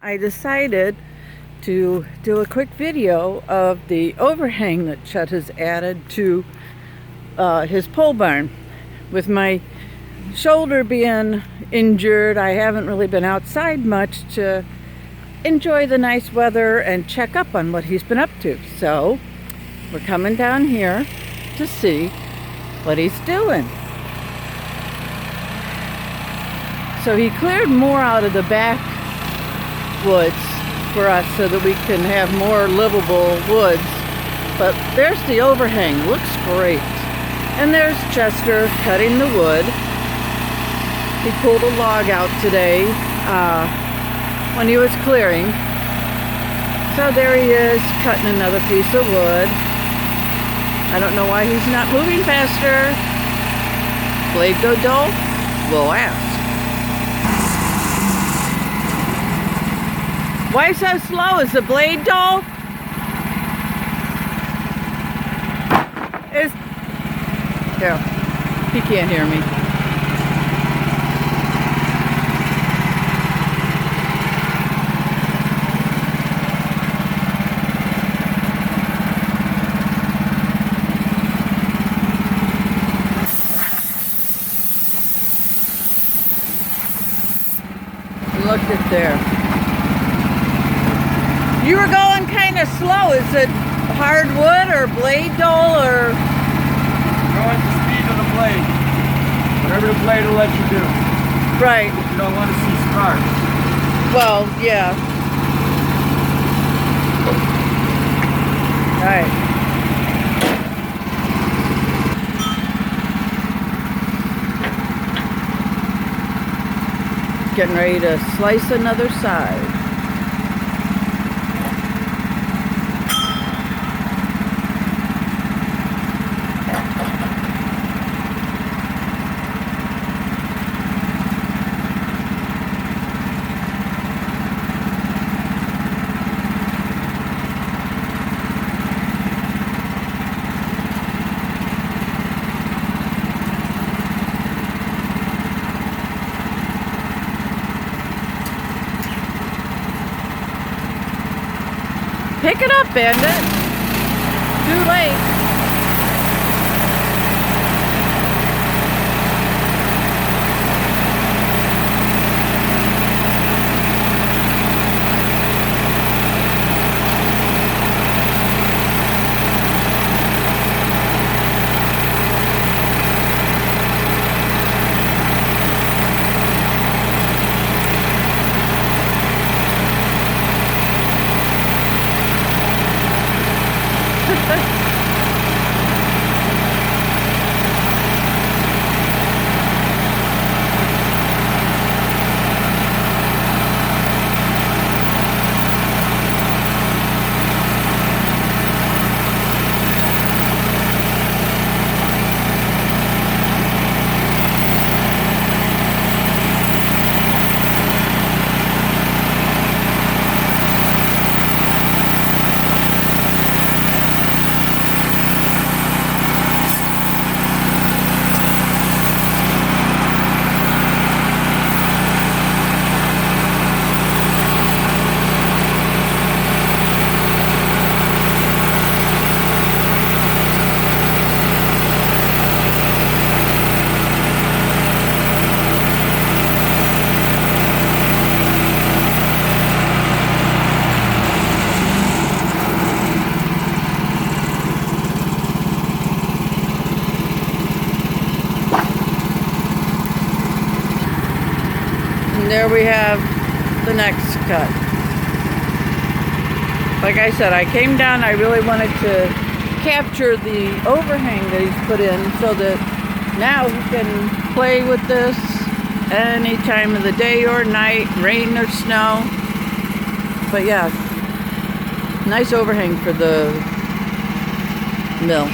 I decided to do a quick video of the overhang that Chet has added to his pole barn. With my shoulder being injured, I haven't really been outside much to enjoy the nice weather and check up on what he's been up to. So we're coming down here to see what he's doing. So he cleared more out of the back woods for us so that we can have more livable woods. But there's the overhang, looks great. And there's Chester cutting the wood. He pulled a log out today when he was clearing. So there he is, cutting another piece of wood. I don't know why he's not moving faster. Blade go dull? We'll ask. Why so slow? Is the blade dull? Here, he can't hear me. Look at there. You were going kind of slow. Is it hardwood or blade dull or? Go at the speed of the blade. Whatever the blade will let you do. Right. You don't want to see sparks. Well, yeah. Right. Getting ready to slice another side. Pick it up, Bandit. Too late. And there we have the next cut. Like I said, I came down, I really wanted to capture the overhang that he's put in so that now he can play with this any time of the day or night, rain or snow. But yeah, nice overhang for the mill.